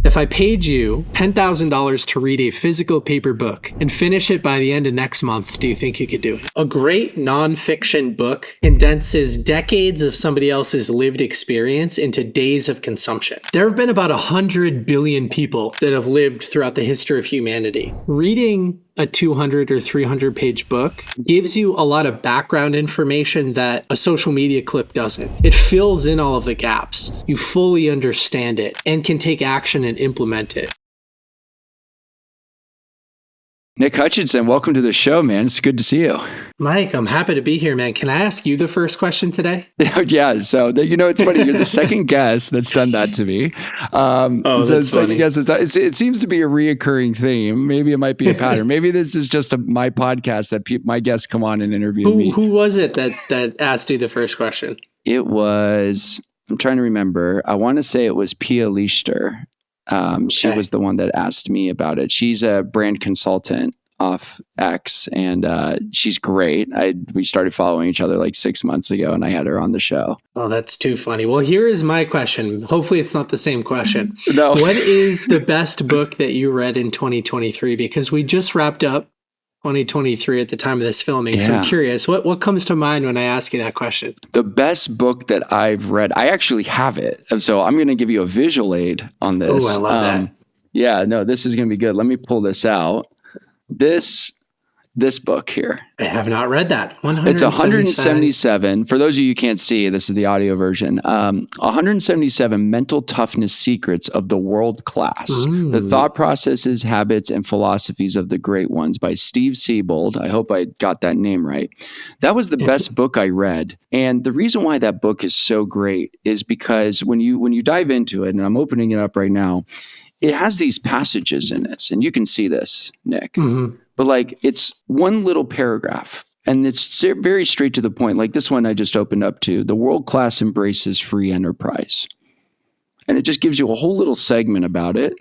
If I paid you $10,000 to read a physical paper book and finish it by the end of next month, do you think you could do it? A great nonfiction book condenses decades of somebody else's lived experience into days of consumption. There have been about 100 billion people that have lived throughout the history of humanity. Reading a 200 or 300 page book gives you a lot of background information that a social media clip doesn't. It fills in all of the gaps. You fully understand it and can take action and implement it. Nick Hutchinson, welcome to the show, man. It's good to see you. Mike, I'm happy to be here, man. Can I ask you the first question today? Yeah. So, it's funny. You're the second guest that's done that to me. That's funny. It seems to be a reoccurring theme. Maybe it might be a pattern. Maybe this is just my podcast that my guests come on and interview me. Who was it that asked you the first question? It was, I'm trying to remember. I want to say it was Pia Lichter. She was the one that asked me about it. She's a brand consultant off X, and she's great. We started following each other like 6 months ago, and I had her on the show. Oh, that's too funny. Well, here is my question. Hopefully it's not the same question. No. What is the best book that you read in 2023? Because we just wrapped up 2023 at the time of this filming. Yeah. So I'm curious, what comes to mind when I ask you that question? The best book that I've read, I actually have it. So I'm going to give you a visual aid on this. Oh, I love that. Yeah, no, this is going to be good. Let me pull this out. This book here. I have not read that. It's 177. For those of you who can't see, this is the audio version. 177 mental toughness secrets of the world class. The thought processes, habits, and philosophies of the great ones by Steve Siebold. I hope I got that name right. That was the best book I read. And the reason why that book is so great is because when you dive into it, and I'm opening it up right now, it has these passages in this, and you can see this, Nick. But it's one little paragraph, and it's very straight to the point. Like this one I just opened up to, the world class embraces free enterprise. And it just gives you a whole little segment about it.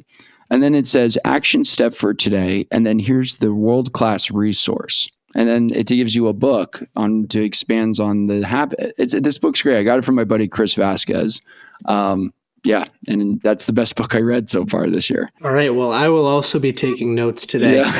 And then it says action step for today. And then here's the world class resource. And then it gives you a book to expands on the habit. This book's great. I got it from my buddy, Chris Vasquez. Yeah, and that's the best book I read so far this year. All right. Well, I will also be taking notes today. Yeah.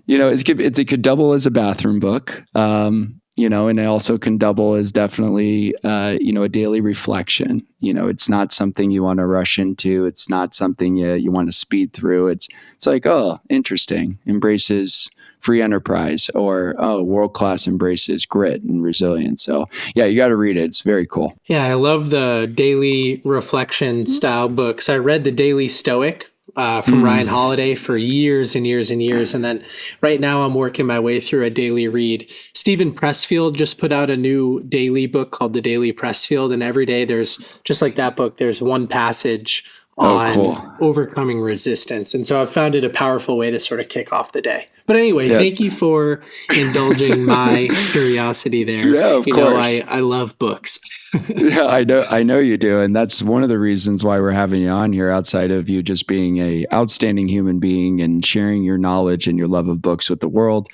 It could double as a bathroom book. And it also can double as definitely, a daily reflection. It's not something you want to rush into. It's not something you want to speed through. It's like, oh, interesting. Embraces free enterprise, or world-class embraces grit and resilience. So yeah, you got to read it. It's very cool. Yeah, I love the daily reflection style books. I read The Daily Stoic from Ryan Holiday for years and years and years. And then right now I'm working my way through a daily read. Stephen Pressfield just put out a new daily book called The Daily Pressfield. And every day there's, just like that book, there's one passage on overcoming resistance. And so I've found it a powerful way to sort of kick off the day. But anyway, Thank you for indulging my curiosity there. Yeah, of course. I love books. Yeah, I know you do. And that's one of the reasons why we're having you on here, outside of you just being a outstanding human being and sharing your knowledge and your love of books with the world.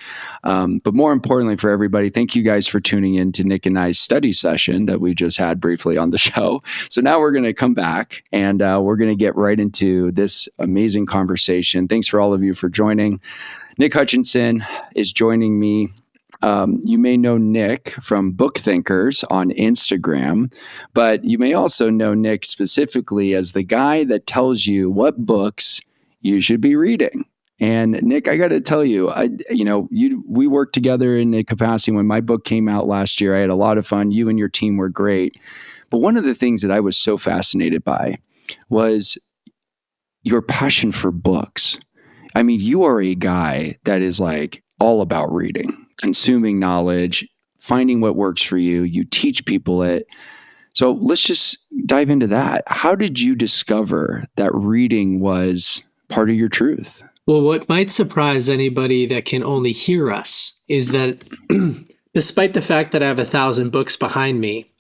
But more importantly for everybody, thank you guys for tuning in to Nick and I's study session that we just had briefly on the show. So now we're going to come back and we're going to get right into this amazing conversation. Thanks for all of you for joining. Nick Hutchinson is joining me. You may know Nick from BookThinkers on Instagram, but you may also know Nick specifically as the guy that tells you what books you should be reading. And Nick, I got to tell you, we worked together in a capacity when my book came out last year. I had a lot of fun. You and your team were great. But one of the things that I was so fascinated by was your passion for books. I mean, you are a guy that is like all about reading, consuming knowledge, finding what works for you. You teach people it. So let's just dive into that. How did you discover that reading was part of your truth? Well, what might surprise anybody that can only hear us is that despite the fact that I have 1,000 books behind me,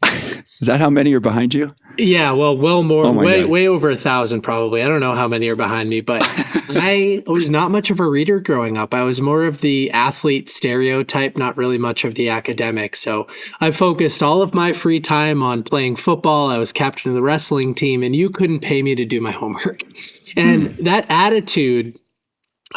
Is that how many are behind you? Yeah, well more, Oh my God. way over 1,000 probably. I don't know how many are behind me, but I was not much of a reader growing up. I was more of the athlete stereotype, not really much of the academic. So I focused all of my free time on playing football. I was captain of the wrestling team, and you couldn't pay me to do my homework. And that attitude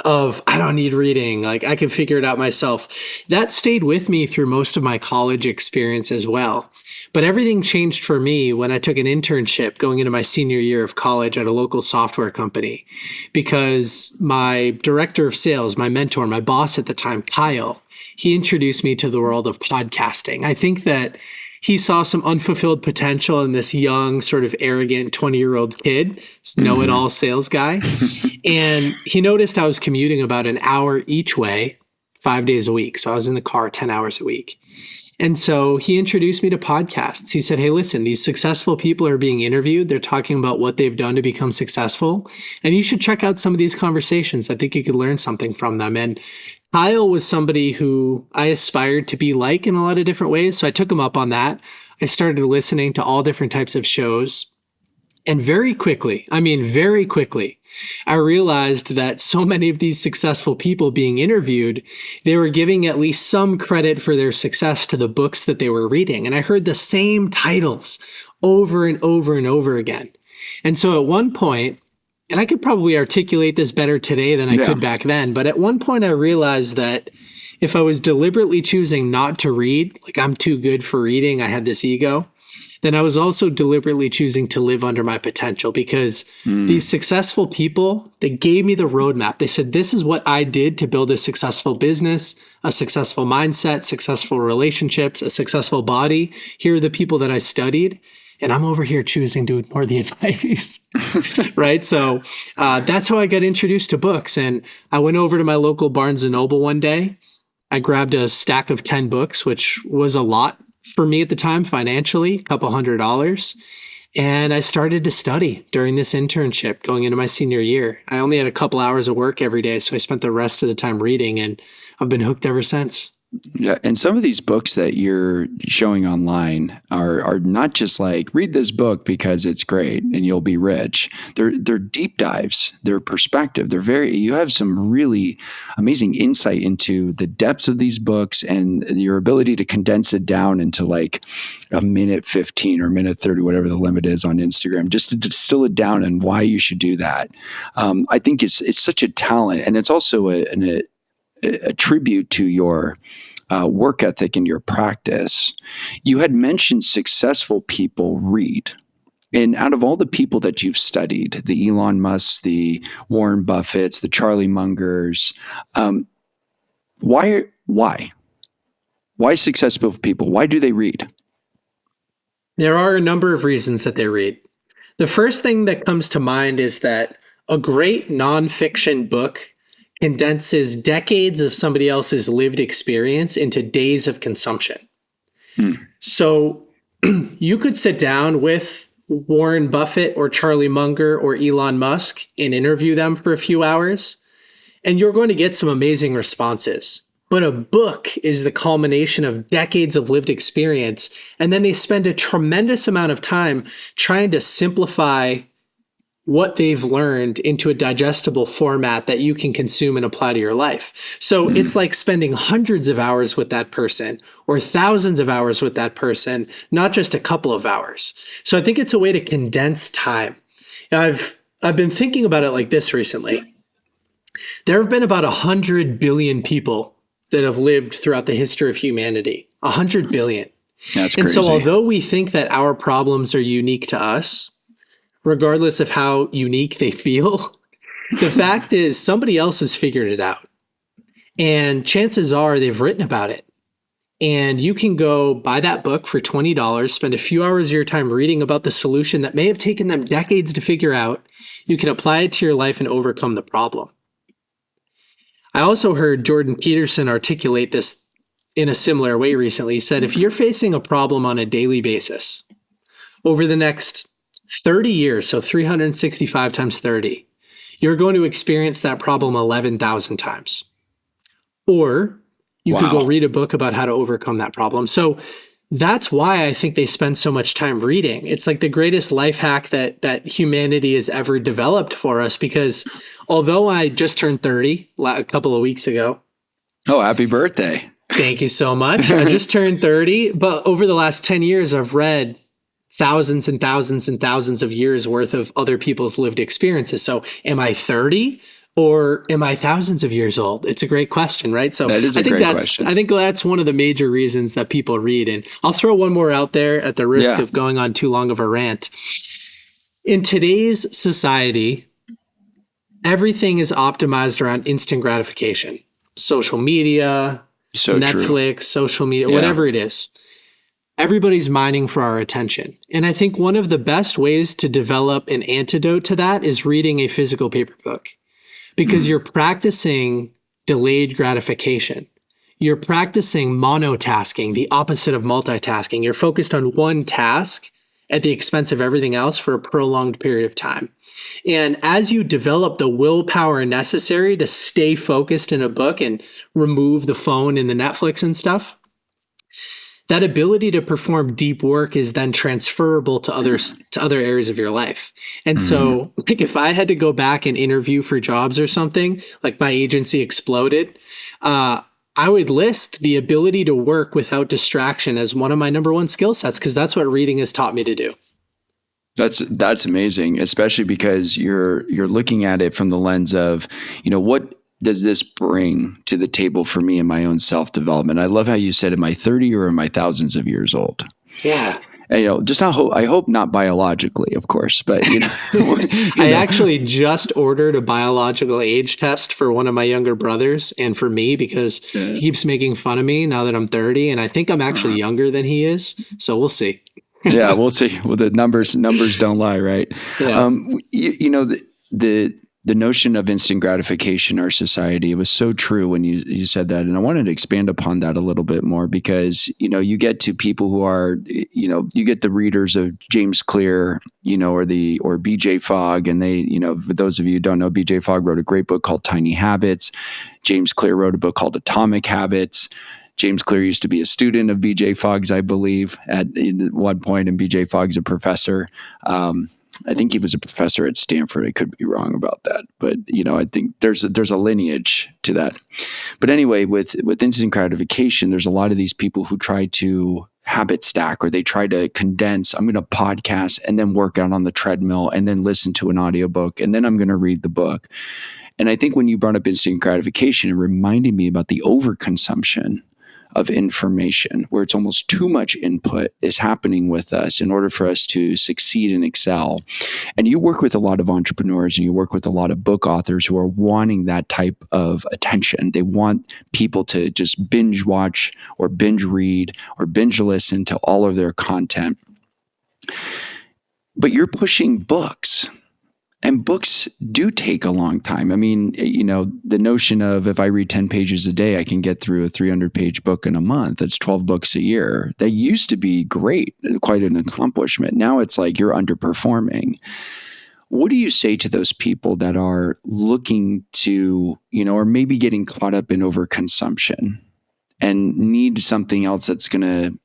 of I don't need reading, like I can figure it out myself, that stayed with me through most of my college experience as well. But everything changed for me when I took an internship going into my senior year of college at a local software company, because my director of sales, my mentor, my boss at the time, Kyle, he introduced me to the world of podcasting. I think that he saw some unfulfilled potential in this young, sort of arrogant 20-year-old kid, know-it-all sales guy. And he noticed I was commuting about an hour each way, 5 days a week. So I was in the car 10 hours a week. And so he introduced me to podcasts. He said, hey, listen, these successful people are being interviewed. They're talking about what they've done to become successful. And you should check out some of these conversations. I think you could learn something from them. And Kyle was somebody who I aspired to be like in a lot of different ways. So I took him up on that. I started listening to all different types of shows. And very quickly, I realized that so many of these successful people being interviewed, they were giving at least some credit for their success to the books that they were reading. And I heard the same titles over and over and over again. And so at one point, and I could probably articulate this better today than I could back then, but at one point I realized that if I was deliberately choosing not to read, like I'm too good for reading, I had this ego, then I was also deliberately choosing to live under my potential, because these successful people, they gave me the roadmap. They said, this is what I did to build a successful business, a successful mindset, successful relationships, a successful body. Here are the people that I studied. And I'm over here choosing to ignore the advice, right? So that's how I got introduced to books. And I went over to my local Barnes & Noble one day. I grabbed a stack of 10 books, which was a lot for me at the time financially, a couple $100. And I started to study during this internship going into my senior year. I only had a couple hours of work every day, so I spent the rest of the time reading, and I've been hooked ever since. Yeah, and some of these books that you're showing online are not just like read this book because it's great and you'll be rich. They're deep dives. They're perspective. You have some really amazing insight into the depths of these books and your ability to condense it down into like a minute 15 or minute 30, whatever the limit is on Instagram, just to distill it down and why you should do that. I think it's such a talent, and it's also a tribute to your work ethic and your practice. You had mentioned successful people read. And out of all the people that you've studied, the Elon Musks, the Warren Buffetts, the Charlie Mungers, why successful people? Why do they read? There are a number of reasons that they read. The first thing that comes to mind is that a great nonfiction book condenses decades of somebody else's lived experience into days of consumption. So you could sit down with Warren Buffett or Charlie Munger or Elon Musk and interview them for a few hours, and you're going to get some amazing responses. But a book is the culmination of decades of lived experience, and then they spend a tremendous amount of time trying to simplify what they've learned into a digestible format that you can consume and apply to your life. So it's like spending hundreds of hours with that person or thousands of hours with that person, not just a couple of hours. So I think it's a way to condense time. Now, I've been thinking about it like this recently. There have been about 100 billion people that have lived throughout the history of humanity. 100 billion. That's and crazy. So although we think that our problems are unique to us, regardless of how unique they feel, the fact is somebody else has figured it out. And chances are they've written about it. And you can go buy that book for $20, spend a few hours of your time reading about the solution that may have taken them decades to figure out. You can apply it to your life and overcome the problem. I also heard Jordan Peterson articulate this in a similar way recently. He said, if you're facing a problem on a daily basis, over the next 30 years, so 365 times 30, you're going to experience that problem 11,000 times. Or you could go read a book about how to overcome that problem. So That's why I think they spend so much time reading. It's like the greatest life hack that humanity has ever developed for us, because although I just turned 30 a couple of weeks ago. Oh, happy birthday. Thank you so much. I just turned 30, but over the last 10 years, I've read thousands and thousands and thousands of years worth of other people's lived experiences. So am I 30 or am I thousands of years old? It's a great question, right? So that is a great question. I think that's one of the major reasons that people read. And I'll throw one more out there at the risk of going on too long of a rant. In today's society, everything is optimized around instant gratification. Social media, Netflix, social media, whatever it is. Everybody's mining for our attention. And I think one of the best ways to develop an antidote to that is reading a physical paper book, because you're practicing delayed gratification. You're practicing monotasking, the opposite of multitasking. You're focused on one task at the expense of everything else for a prolonged period of time. And as you develop the willpower necessary to stay focused in a book and remove the phone and the Netflix and stuff, that ability to perform deep work is then transferable to other areas of your life. And so, like, if I had to go back and interview for jobs or something, like my agency exploded, I would list the ability to work without distraction as one of my number one skill sets, because that's what reading has taught me to do. That's amazing, especially because you're looking at it from the lens of, what does this bring to the table for me in my own self-development? I love how you said, am I 30 or am I thousands of years old? Yeah. And, I hope not biologically, of course, but, I actually just ordered a biological age test for one of my younger brothers and for me, because he keeps making fun of me now that I'm 30, and I think I'm actually younger than he is. So we'll see. Yeah, we'll see. Well, the numbers don't lie, right? Yeah. The notion of instant gratification in our society, it was so true when you said that. And I wanted to expand upon that a little bit more, because, you get to people who are, you get the readers of James Clear, or BJ Fogg. And they, for those of you who don't know, BJ Fogg wrote a great book called Tiny Habits. James Clear wrote a book called Atomic Habits. James Clear used to be a student of BJ Fogg's, I believe, at one point, and BJ Fogg's a professor. I think he was a professor at Stanford. I could be wrong about that, but I think there's a lineage to that. But anyway, with instant gratification, there's a lot of these people who try to habit stack, or they try to condense. I'm going to podcast and then work out on the treadmill and then listen to an audiobook and then I'm going to read the book. And I think when you brought up instant gratification, it reminded me about the overconsumption of information, where it's almost too much input is happening with us in order for us to succeed and excel. And you work with a lot of entrepreneurs and you work with a lot of book authors who are wanting that type of attention. They want people to just binge watch or binge read or binge listen to all of their content. But you're pushing books. And books do take a long time. I mean, the notion of if I read 10 pages a day, I can get through a 300-page book in a month. That's 12 books a year. That used to be great, quite an accomplishment. Now it's like you're underperforming. What do you say to those people that are looking to, or maybe getting caught up in overconsumption and need something else that's going to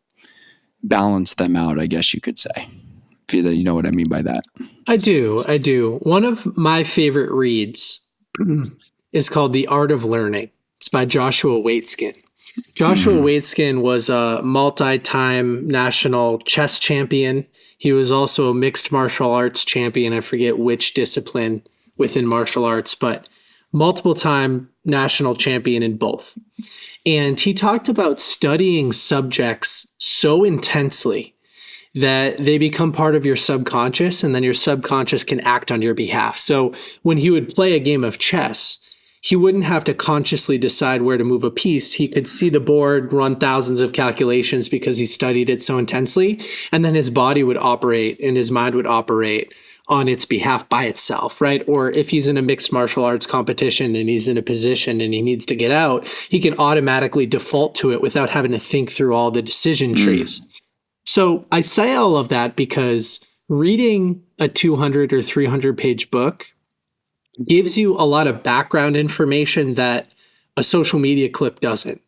balance them out, I guess you could say? You know what I mean by that? I do. One of my favorite reads is called The Art of Learning. It's by Joshua Waitzkin. Joshua Waitzkin was a multi-time national chess champion. He was also a mixed martial arts champion. I forget which discipline within martial arts, but multiple time national champion in both. And he talked about studying subjects so intensely that they become part of your subconscious, and then your subconscious can act on your behalf. So when he would play a game of chess, he wouldn't have to consciously decide where to move a piece. He could see the board, run thousands of calculations because he studied it so intensely, and then his body would operate and his mind would operate on its behalf by itself, right? Or if he's in a mixed martial arts competition and he's in a position and he needs to get out, he can automatically default to it without having to think through all the decision trees. So I say all of that because reading a 200 or 300 page book gives you a lot of background information that a social media clip doesn't.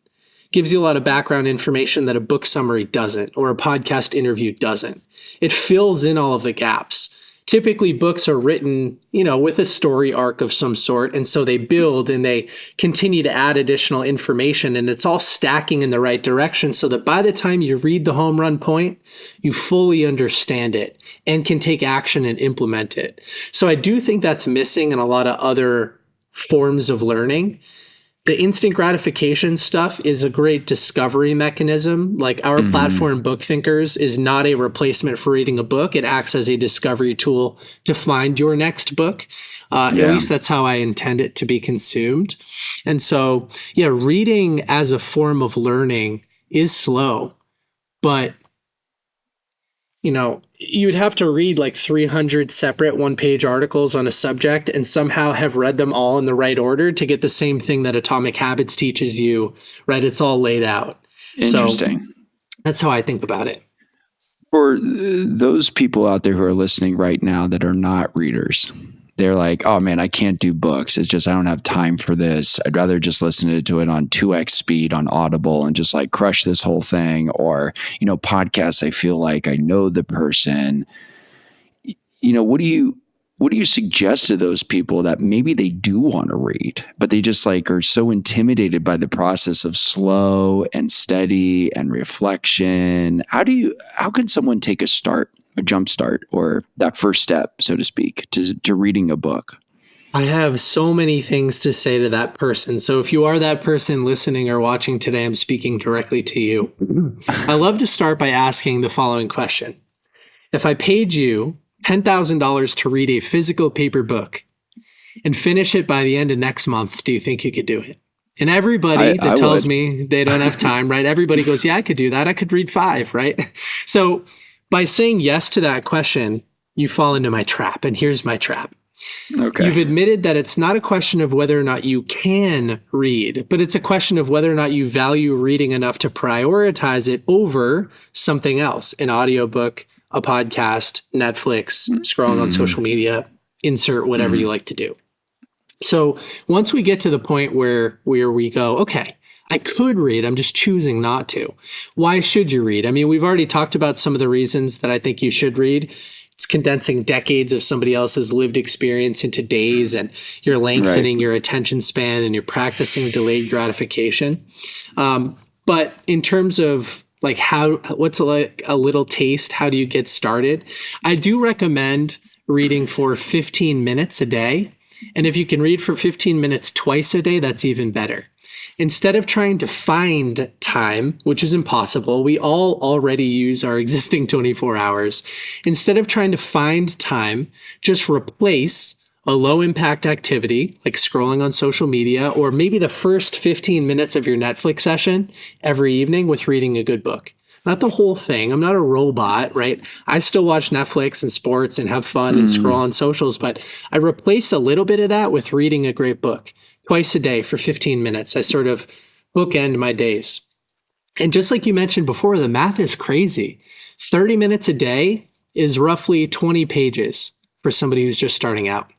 gives you a lot of background information that a book summary doesn't, or a podcast interview doesn't. It fills in all of the gaps. Typically, books are written, with a story arc of some sort. And so they build and they continue to add additional information, and it's all stacking in the right direction so that by the time you read the home run point, you fully understand it and can take action and implement it. So I do think that's missing in a lot of other forms of learning. The instant gratification stuff is a great discovery mechanism. Like our platform, BookThinkers, is not a replacement for reading a book. It acts as a discovery tool to find your next book. At least that's how I intend it to be consumed. And so, reading as a form of learning is slow, but you'd have to read like 300 separate one-page articles on a subject and somehow have read them all in the right order to get the same thing that Atomic Habits teaches you, right? It's all laid out. Interesting. So that's how I think about it. For those people out there who are listening right now that are not readers, they're like, oh man, I can't do books. It's just, I don't have time for this. I'd rather just listen to it on 2x speed on Audible and just like crush this whole thing. Or, podcasts, I feel like I know the person. What do you suggest to those people that maybe they do want to read, but they just like are so intimidated by the process of slow and steady and reflection? How can someone take a jump start, or that first step, so to speak, to reading a book? I have so many things to say to that person. So if you are that person listening or watching today, I'm speaking directly to you. I love to start by asking the following question. If I paid you $10,000 to read a physical paper book and finish it by the end of next month, do you think you could do it? And everybody that tells me they don't have time, right? Everybody goes, yeah, I could do that. I could read 5, right? So by saying yes to that question, you fall into my trap. And here's my trap. Okay. You've admitted that it's not a question of whether or not you can read, but it's a question of whether or not you value reading enough to prioritize it over something else, an audiobook, a podcast, Netflix, scrolling on social media, insert whatever you like to do. So once we get to the point where we go, okay, I could read, I'm just choosing not to. Why should you read? I mean, we've already talked about some of the reasons that I think you should read. It's condensing decades of somebody else's lived experience into days, and you're lengthening your attention span, and you're practicing delayed gratification. But in terms of like what's like a little taste, how do you get started? I do recommend reading for 15 minutes a day. And if you can read for 15 minutes twice a day, that's even better. Instead of trying to find time, which is impossible, we all already use our existing 24 hours. Instead of trying to find time, just replace a low impact activity like scrolling on social media, or maybe the first 15 minutes of your Netflix session every evening with reading a good book. Not the whole thing. I'm not a robot, right? I still watch Netflix and sports and have fun and scroll on socials, but I replace a little bit of that with reading a great book twice a day for 15 minutes. I sort of bookend my days. And just like you mentioned before, the math is crazy. 30 minutes a day is roughly 20 pages for somebody who's just starting out.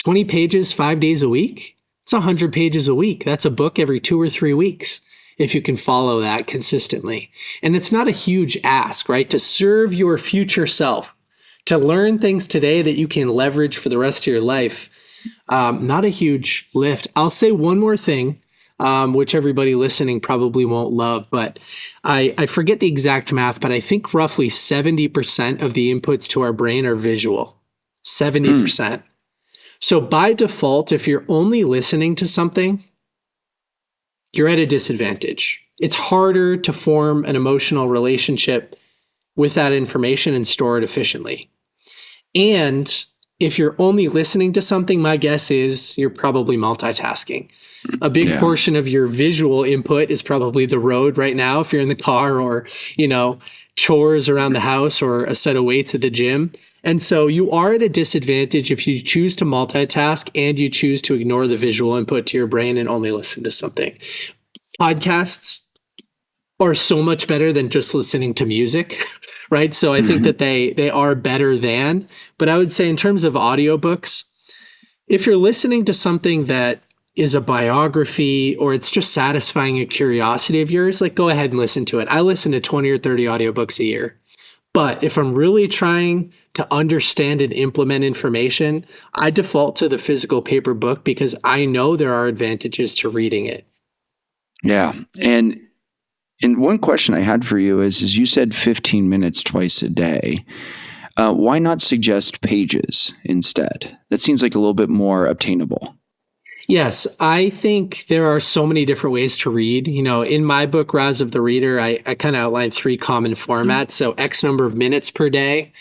20 pages, 5 days a week. It's 100 pages a week. That's a book every 2 or 3 weeks, if you can follow that consistently. And it's not a huge ask, right? To serve your future self, to learn things today that you can leverage for the rest of your life. Not a huge lift. I'll say one more thing, which everybody listening probably won't love, but I forget the exact math, but I think roughly 70% of the inputs to our brain are visual. 70%. So by default, if you're only listening to something, you're at a disadvantage. It's harder to form an emotional relationship with that information and store it efficiently. And if you're only listening to something, my guess is you're probably multitasking. A big portion of your visual input is probably the road right now, if you're in the car, or, chores around the house, or a set of weights at the gym. And so you are at a disadvantage if you choose to multitask and you choose to ignore the visual input to your brain and only listen to something. Podcasts are so much better than just listening to music, right? So I think that they are better than, but I would say in terms of audiobooks, if you're listening to something that is a biography or it's just satisfying a curiosity of yours, like go ahead and listen to it. I listen to 20 or 30 audiobooks a year. But if I'm really trying to understand and implement information, I default to the physical paper book because I know there are advantages to reading it. Yeah. And one question I had for you is you said 15 minutes twice a day. Why not suggest pages instead? That seems like a little bit more obtainable. Yes, I think there are so many different ways to read. In my book, Rise of the Reader, I kind of outlined 3 common formats. So X number of minutes per day,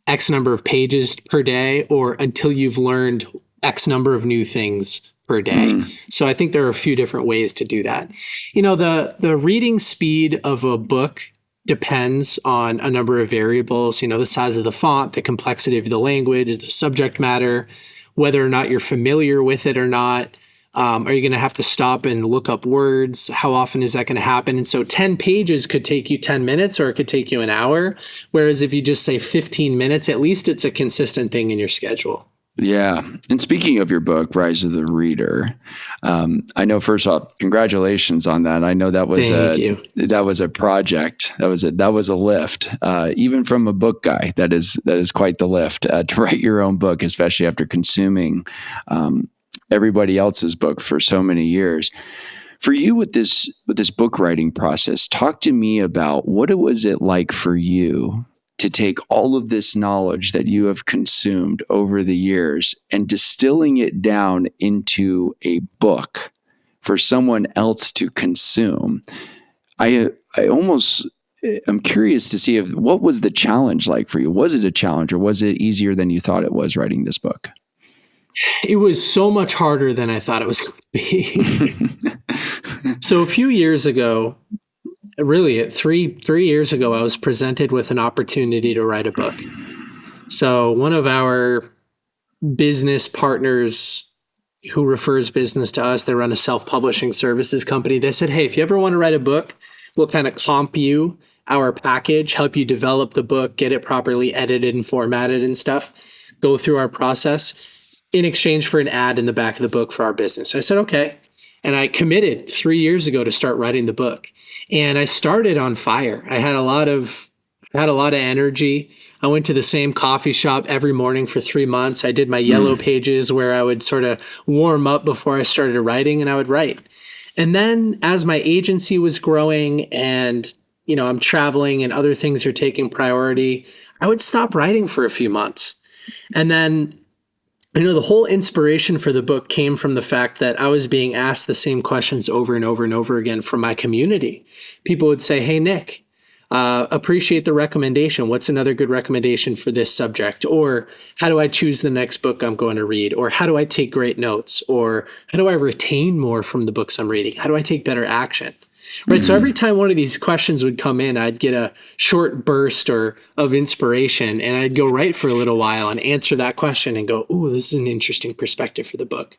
X number of pages per day, or until you've learned X number of new things per day. So I think there are a few different ways to do that. The reading speed of a book depends on a number of variables, the size of the font, the complexity of the language, the subject matter, whether or not you're familiar with it or not. Are you going to have to stop and look up words? How often is that going to happen? And so 10 pages could take you 10 minutes or it could take you an hour. Whereas if you just say 15 minutes, at least it's a consistent thing in your schedule. Yeah. And speaking of your book, Rise of the Reader, I know first off, congratulations on that. I know that was a project. That was a lift. Even from a book guy, that is quite the lift to write your own book, especially after consuming everybody else's book for so many years. For you with this book writing process, talk to me about what was it like for you to take all of this knowledge that you have consumed over the years and distilling it down into a book for someone else to consume. I'm curious to see what was the challenge like for you? Was it a challenge or was it easier than you thought it was writing this book? It was so much harder than I thought it was going to be. So a few years ago, really, 3 years ago, I was presented with an opportunity to write a book. So one of our business partners who refers business to us, they run a self-publishing services company. They said, hey, if you ever want to write a book, we'll kind of comp you our package, help you develop the book, get it properly edited and formatted and stuff, go through our process in exchange for an ad in the back of the book for our business. I said, okay. And I committed 3 years ago to start writing the book. And I started on fire. I had a lot of energy. I went to the same coffee shop every morning for 3 months. I did my yellow pages where I would sort of warm up before I started writing, and I would write. And then as my agency was growing and, I'm traveling and other things are taking priority, I would stop writing for a few months. And then the whole inspiration for the book came from the fact that I was being asked the same questions over and over and over again from my community. People would say, hey, Nick, appreciate the recommendation. What's another good recommendation for this subject? Or how do I choose the next book I'm going to read? Or how do I take great notes? Or how do I retain more from the books I'm reading? How do I take better action? Right. So every time one of these questions would come in, I'd get a short burst of inspiration and I'd go write for a little while and answer that question and go, ooh, this is an interesting perspective for the book.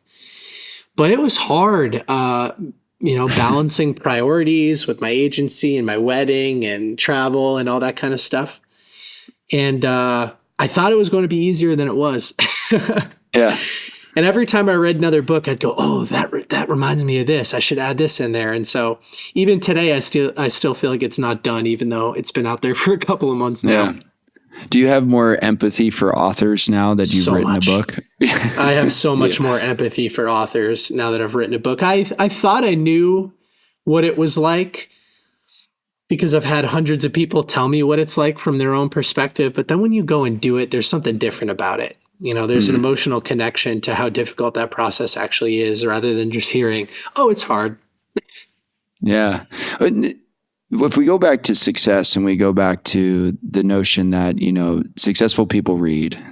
But it was hard, balancing priorities with my agency and my wedding and travel and all that kind of stuff. And I thought it was going to be easier than it was. Yeah. And every time I read another book, I'd go, oh, that reminds me of this. I should add this in there. And so even today, I still feel like it's not done, even though it's been out there for a couple of months now. Yeah. Do you have more empathy for authors now that you've written a book? I have so much more empathy for authors now that I've written a book. I thought I knew what it was like because I've had hundreds of people tell me what it's like from their own perspective. But then when you go and do it, there's something different about it. There's an emotional connection to how difficult that process actually is rather than just hearing, oh, it's hard. Yeah. If we go back to success and we go back to the notion that, successful people read,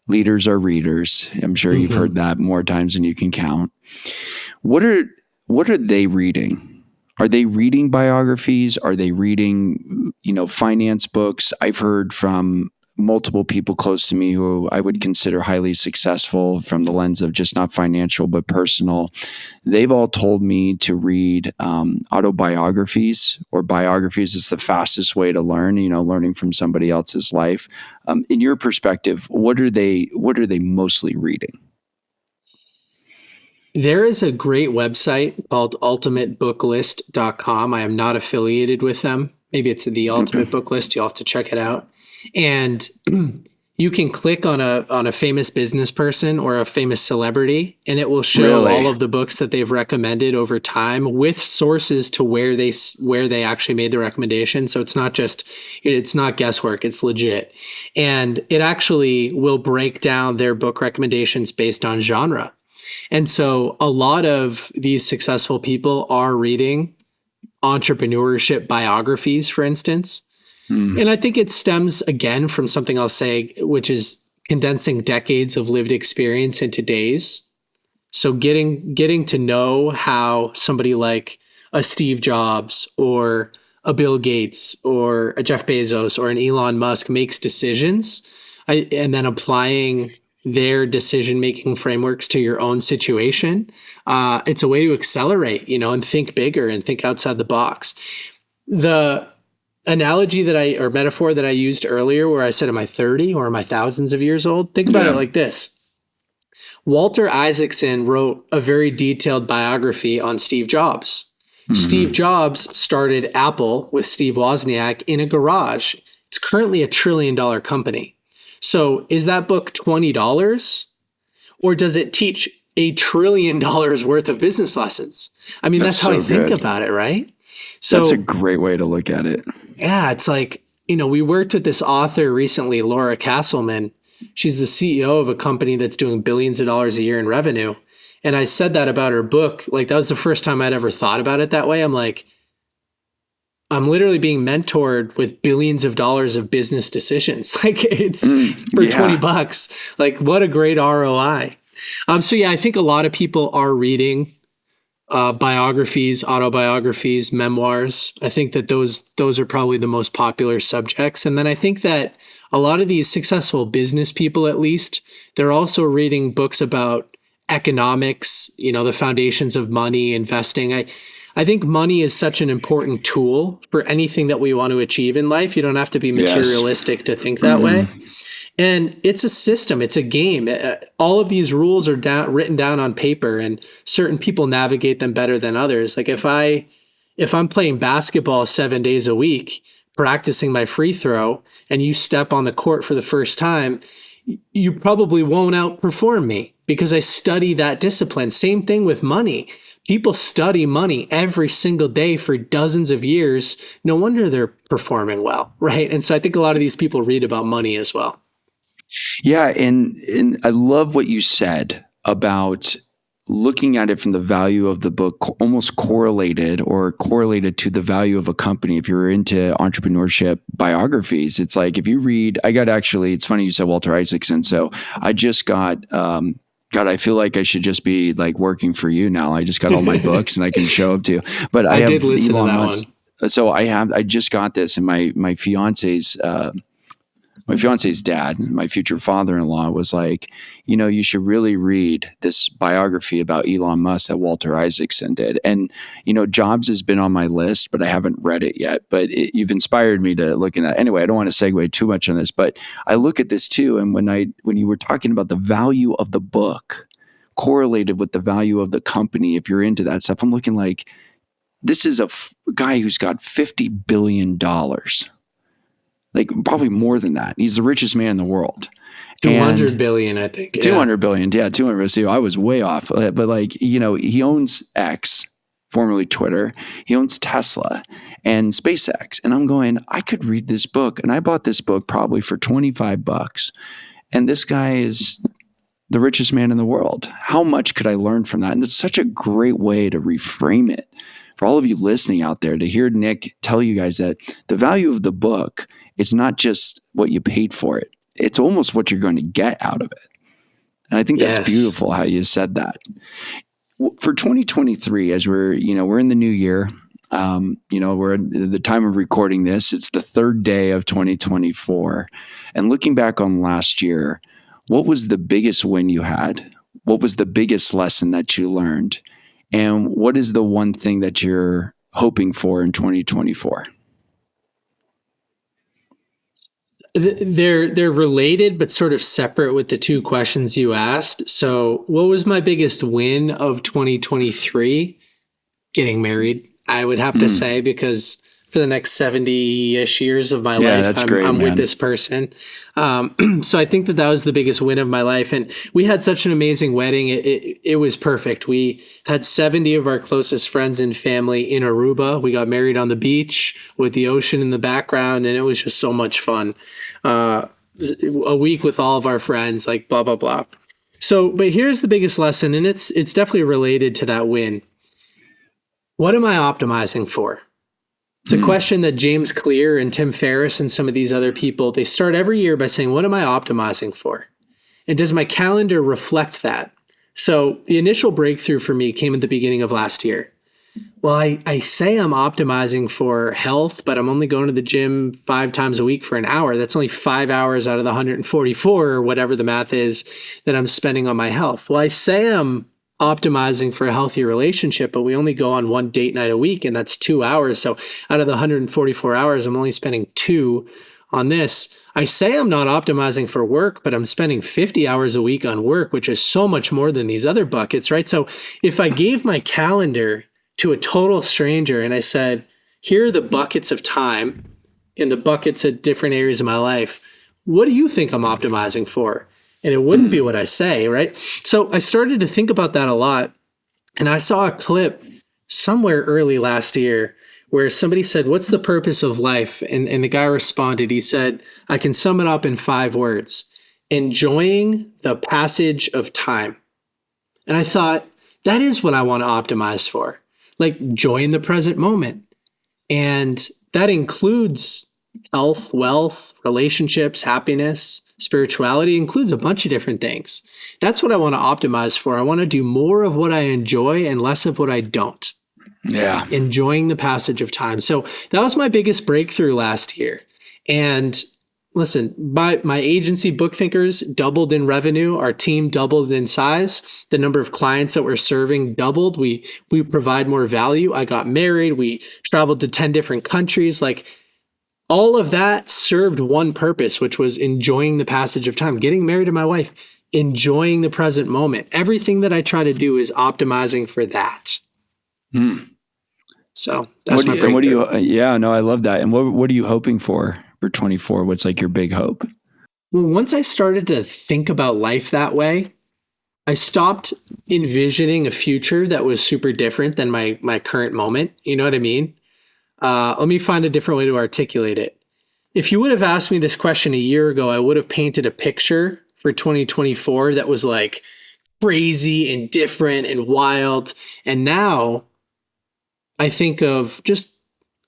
leaders are readers. I'm sure you've heard that more times than you can count. What are they reading? Are they reading biographies? Are they reading, finance books? I've heard from multiple people close to me who I would consider highly successful from the lens of just not financial, but personal. They've all told me to read autobiographies or biographies is the fastest way to learn, learning from somebody else's life. In your perspective, what are they mostly reading? There is a great website called ultimatebooklist.com. I am not affiliated with them. Maybe it's the Okay. Ultimate Book List. You'll have to check it out. And you can click on a famous business person or a famous celebrity, and it will show all Really? of the books that they've recommended over time with sources to where they actually made the recommendation. So it's not guesswork, it's legit. And it actually will break down their book recommendations based on genre. And so a lot of these successful people are reading entrepreneurship biographies, for instance. Mm, And I think it stems again from something I'll say, which is condensing decades of lived experience into days. So getting to know how somebody like a Steve Jobs or a Bill Gates or a Jeff Bezos or an Elon Musk makes decisions, and then applying their decision making frameworks to your own situation. It's a way to accelerate, and think bigger and think outside the box. The analogy or metaphor that I used earlier, where I said, am I 30 or am I thousands of years old? Think about it yeah. like this. Walter Isaacson wrote a very detailed biography on Steve Jobs. Steve Hmm. Jobs started Apple with Steve Wozniak in a garage. It's currently $1 trillion company. So is that book $20 or does it teach $1 trillion worth of business lessons? I mean, That's that's how I so think good. about it, right? That's a So great way to look at it. yeah, it's like, we worked with this author recently, Laura Castleman. She's the CEO of a company that's doing billions of dollars a year in revenue. And I said that about her book. Like, that was the first time I'd ever thought about it that way. I'm like, I'm literally being mentored with billions of dollars of business decisions. Like, it's for 20 Yeah. bucks. Like, what a great ROI. So yeah, I think a lot of people are reading biographies, autobiographies, memoirs. I think that those are probably the most popular subjects. And then I think that a lot of these successful business people, at least, they're also reading books about economics, the foundations of money, investing. I think money is such an important tool for anything that we want to achieve in life. You don't have to be Yes. materialistic to think that Hmm. way. And it's a system, it's a game. All of these rules are written down on paper, and certain people navigate them better than others. Like if I'm playing basketball 7 days a week, practicing my free throw, and you step on the court for the first time, you probably won't outperform me because I study that discipline. Same thing with money. People study money every single day for dozens of years. No wonder they're performing well, right? And so I think a lot of these people read about money as well. Yeah, and I love what you said about looking at it from the value of the book, almost correlated to the value of a company. If you're into entrepreneurship biographies, it's like if you read, it's funny you said Walter Isaacson. So I just got, God, I feel like I should just be like working for you now. I just got all my books and I can show up to you. But I I did have listen to Elon that Musk. one. So I just got this, and my fiance's dad, my future father-in-law, was like, you should really read this biography about Elon Musk that Walter Isaacson did. And, Jobs has been on my list, but I haven't read it yet. But you've inspired me to look at that. Anyway, I don't want to segue too much on this, but I look at this too. And when you were talking about the value of the book correlated with the value of the company, if you're into that stuff, I'm looking like this is a guy who's got $50 billion, like probably more than that. He's the richest man in the world. 200 And billion, I think. Yeah. 200 billion. Yeah, 200. See, I was way off. But like, he owns X, formerly Twitter. He owns Tesla and SpaceX. And I'm going, I could read this book. And I bought this book probably for 25 bucks. And this guy is the richest man in the world. How much could I learn from that? And it's such a great way to reframe it for all of you listening out there, to hear Nick tell you guys that the value of the book, it's not just what you paid for it. It's almost what you're going to get out of it. And I think that's Yes. beautiful how you said that. For 2023, as we're in the new year, we're at the time of recording this, it's the third day of 2024. And looking back on last year, what was the biggest win you had? What was the biggest lesson that you learned? And what is the one thing that you're hoping for in 2024? They're related, but sort of separate with the two questions you asked. So, what was my biggest win of 2023? Getting married, I would have to say, because for the next 70-ish years of my life, that's great, I'm with man. this person. So I think that was the biggest win of my life. And we had such an amazing wedding. It was perfect. We had 70 of our closest friends and family in Aruba. We got married on the beach with the ocean in the background, and it was just so much fun. A week with all of our friends, like blah, blah, blah. So, but here's the biggest lesson, and it's definitely related to that win. What am I optimizing for? It's a question that James Clear and Tim Ferriss and some of these other people, they start every year by saying, what am I optimizing for? And does my calendar reflect that? So the initial breakthrough for me came at the beginning of last year. Well, I say I'm optimizing for health, but I'm only going to the gym 5 times a week for an hour. That's only 5 hours out of the 144 or whatever the math is that I'm spending on my health. Well, I say I'm optimizing for a healthy relationship, but we only go on one date night a week, and that's 2 hours. So out of the 144 hours, I'm only spending 2 on this. I say I'm not optimizing for work, but I'm spending 50 hours a week on work, which is so much more than these other buckets, right? So if I gave my calendar to a total stranger and I said, here are the buckets of time in the buckets at different areas of my life, what do you think I'm optimizing for? And it wouldn't be what I say, right? So I started to think about that a lot. And I saw a clip somewhere early last year where somebody said, what's the purpose of life? And the guy responded, he said, I can sum it up in 5 words: enjoying the passage of time. And I thought, that is what I want to optimize for. Like, joy in the present moment. And that includes health, wealth, relationships, happiness. Spirituality includes a bunch of different things. That's what I want to optimize for. I want to do more of what I enjoy and less of what I don't. Yeah. Enjoying the passage of time. So that was my biggest breakthrough last year. And listen, my agency, BookThinkers, doubled in revenue. Our team doubled in size. The number of clients that we're serving doubled. We provide more value. I got married. We traveled to 10 different countries. Like, all of that served one purpose, which was enjoying the passage of time, getting married to my wife, enjoying the present moment. Everything that I try to do is optimizing for that. So that's my breakthrough. What do you, yeah, no, I love that. And what are you hoping for 24? What's like your big hope? Well, once I started to think about life that way, I stopped envisioning a future that was super different than my current moment. You know what I mean? Let me find a different way to articulate it. If you would have asked me this question a year ago, I would have painted a picture for 2024 that was like crazy and different and wild. And now I think of just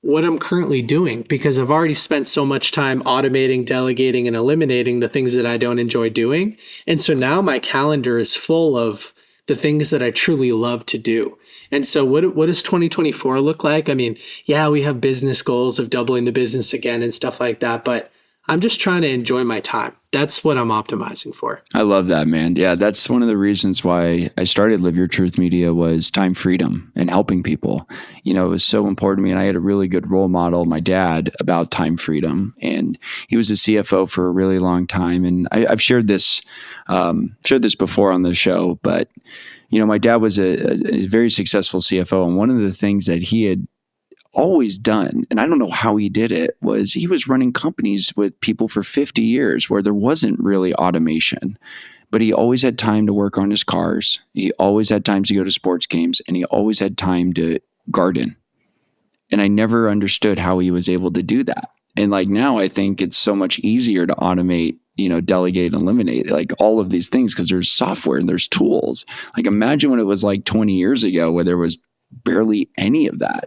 what I'm currently doing, because I've already spent so much time automating, delegating, and eliminating the things that I don't enjoy doing. And so now my calendar is full of the things that I truly love to do. And so what does 2024 look like? I mean, yeah, we have business goals of doubling the business again and stuff like that, but I'm just trying to enjoy my time. That's what I'm optimizing for. I love that, man. Yeah, that's one of the reasons why I started Live Your Truth Media was time freedom and helping people. You know, it was so important to me. And I had a really good role model, my dad, about time freedom. And he was a CFO for a really long time. And I've shared this before on the show, but you know, my dad was a very successful CFO. And one of the things that he had always done, and I don't know how he did it, was he was running companies with people for 50 years where there wasn't really automation, but he always had time to work on his cars. He always had time to go to sports games, and he always had time to garden. And I never understood how he was able to do that. And like now I think it's so much easier to automate, you know, delegate and eliminate like all of these things because there's software and there's tools. Like imagine when it was like 20 years ago where there was barely any of that.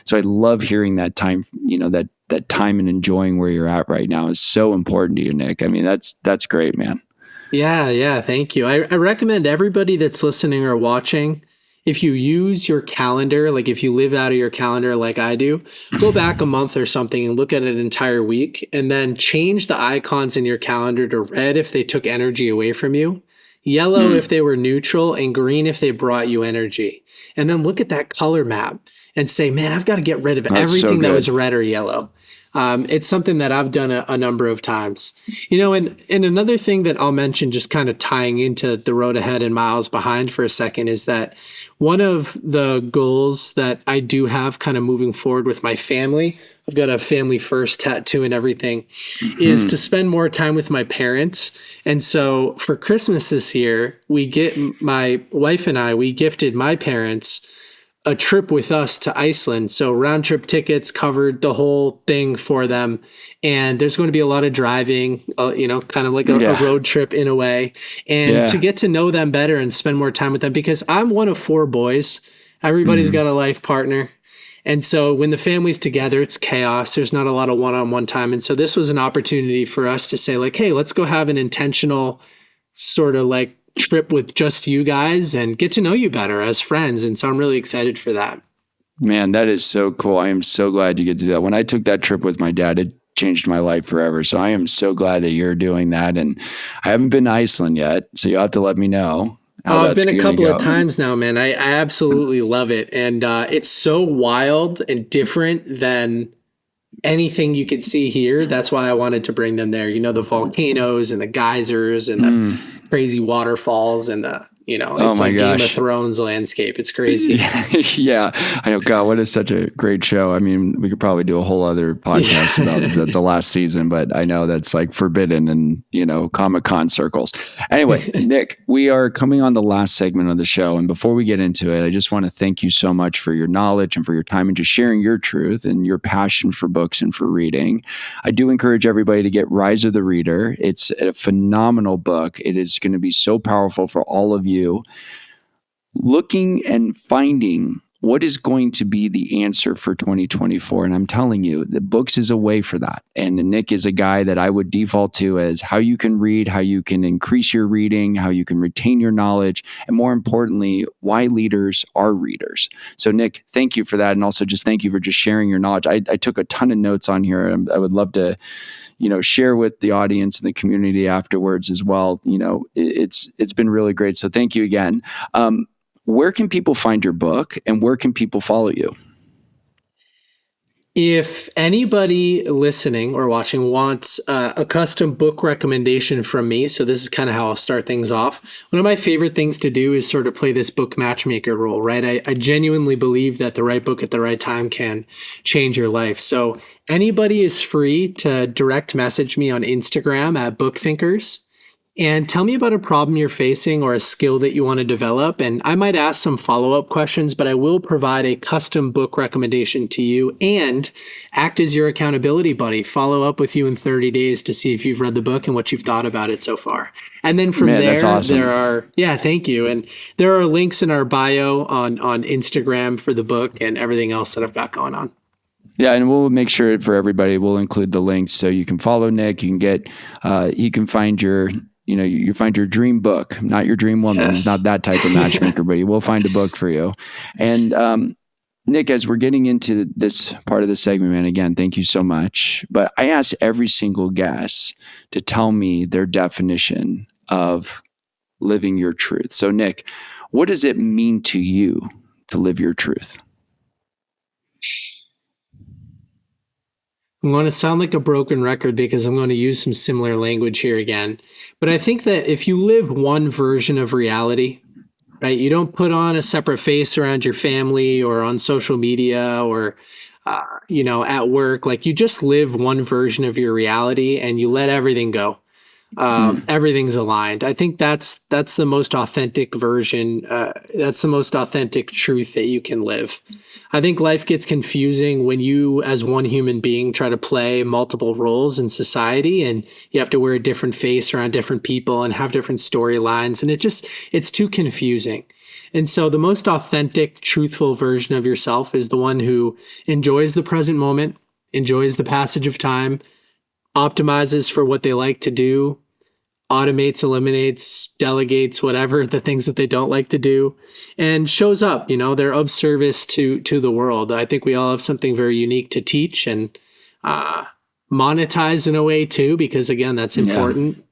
So I love hearing that time, you know, that time and enjoying where you're at right now is so important to you, Nick. I mean, that's great, man. Yeah. Thank you. I recommend everybody that's listening or watching, if you use your calendar, like if you live out of your calendar like I do, go back a month or something and look at an entire week and then change the icons in your calendar to red if they took energy away from you, yellow if they were neutral, and green if they brought you energy. And then look at that color map and say, man, I've got to get rid of everything that was red or yellow. It's something that I've done a number of times. And another thing that I'll mention, just kind of tying into the road ahead and miles behind for a second, is that one of the goals that I do have kind of moving forward with my family, I've got a family first tattoo and everything, is to spend more time with my parents. And so for Christmas this year, my wife and I, we gifted my parents a trip with us to Iceland. So round trip tickets, covered the whole thing for them. And there's going to be a lot of driving, kind of like a road trip in a way. And to get to know them better and spend more time with them, because I'm one of 4 boys. Everybody's got a life partner. And so when the family's together, it's chaos. There's not a lot of one-on-one time. And so this was an opportunity for us to say, like, hey, let's go have an intentional sort of like trip with just you guys and get to know you better as friends. And so I'm really excited for that. Man, that is so cool. I am so glad you get to do that. When I took that trip with my dad, it changed my life forever. So I am so glad that you're doing that. And I haven't been to Iceland yet, so you'll have to let me know. I've been a couple of times now, man. I absolutely love it. And it's so wild and different than anything you could see here. That's why I wanted to bring them there. The volcanoes and the geysers and the crazy waterfalls and it's like Game of Thrones landscape. It's crazy. Yeah, I know. God, what is such a great show. I mean, we could probably do a whole other podcast about the last season, but I know that's like forbidden in, Comic-Con circles. Anyway, Nick, we are coming on the last segment of the show. And before we get into it, I just want to thank you so much for your knowledge and for your time and just sharing your truth and your passion for books and for reading. I do encourage everybody to get Rise of the Reader. It's a phenomenal book. It is going to be so powerful for all of you looking and finding what is going to be the answer for 2024. And I'm telling you, the books is a way for that. And Nick is a guy that I would default to as how you can read, how you can increase your reading, how you can retain your knowledge, and more importantly, why leaders are readers. So Nick, thank you for that. And also just thank you for just sharing your knowledge. I took a ton of notes on here. I would love to share with the audience and the community afterwards as well. It's been really great. So thank you again. Where can people find your book and where can people follow you? If anybody listening or watching wants a custom book recommendation from me, so this is kind of how I'll start things off. One of my favorite things to do is sort of play this book matchmaker role, right? I genuinely believe that the right book at the right time can change your life. So anybody is free to direct message me on Instagram at BookThinkers and tell me about a problem you're facing or a skill that you want to develop. And I might ask some follow-up questions, but I will provide a custom book recommendation to you and act as your accountability buddy. Follow up with you in 30 days to see if you've read the book and what you've thought about it so far. And then from there, that's awesome. Thank you. And there are links in our bio on Instagram for the book and everything else that I've got going on. Yeah, and we'll make sure for everybody, we'll include the links so you can follow Nick. You can find your you find your dream book, not your dream woman. Yes. He's not that type of matchmaker, but he will find a book for you. And Nick, as we're getting into this part of the segment, man, again, thank you so much. But I ask every single guest to tell me their definition of living your truth. So Nick, what does it mean to you to live your truth? I'm going to sound like a broken record because I'm going to use some similar language here again. But I think that if you live one version of reality, right, you don't put on a separate face around your family or on social media or, at work, like you just live one version of your reality and you let everything go. Everything's aligned. I think that's the most authentic version. That's the most authentic truth that you can live. I think life gets confusing when you, as one human being, try to play multiple roles in society and you have to wear a different face around different people and have different storylines. And it's too confusing. And so the most authentic, truthful version of yourself is the one who enjoys the present moment, enjoys the passage of time, optimizes for what they like to do, automates, eliminates, delegates, whatever, the things that they don't like to do, and shows up. They're of service to the world. I think we all have something very unique to teach and monetize in a way too, because again, that's important. Yeah.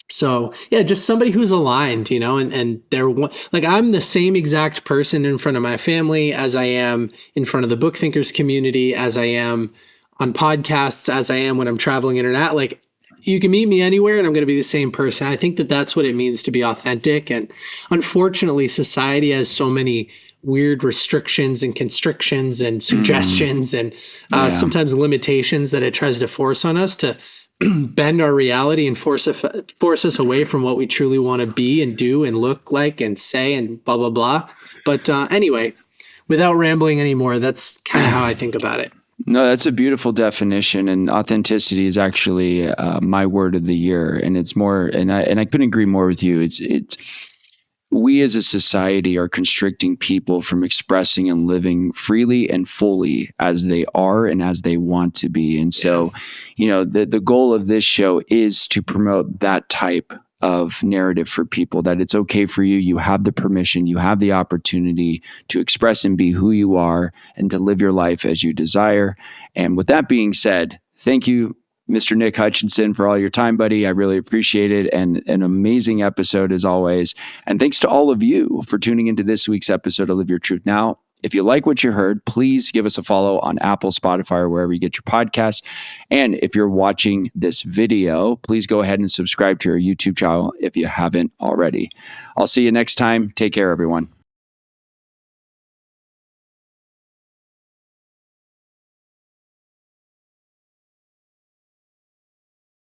So yeah, just somebody who's aligned, and they're like, I'm the same exact person in front of my family as I am in front of the BookThinkers community, as I am on podcasts as I am when I'm traveling internet. Like, you can meet me anywhere and I'm going to be the same person. I think that that's what it means to be authentic. And unfortunately, society has so many weird restrictions and constrictions and suggestions and sometimes limitations that it tries to force on us to bend our reality and force us away from what we truly want to be and do and look like and say and blah, blah, blah. But anyway, without rambling anymore, that's kind of how I think about it. No, that's a beautiful definition, and authenticity is actually my word of the year. And it's more, and I couldn't agree more with you. It's we as a society are constricting people from expressing and living freely and fully as they are and as they want to be. And so, the goal of this show is to promote that type of narrative for people, that it's okay for you. You have the permission, you have the opportunity to express and be who you are and to live your life as you desire. And with that being said, thank you, Mr. Nick Hutchinson, for all your time, buddy. I really appreciate it. And an amazing episode as always. And thanks to all of you for tuning into this week's episode of Live Your Truth Now. If you like what you heard, please give us a follow on Apple, Spotify, or wherever you get your podcasts. And if you're watching this video, please go ahead and subscribe to our YouTube channel if you haven't already. I'll see you next time. Take care, everyone.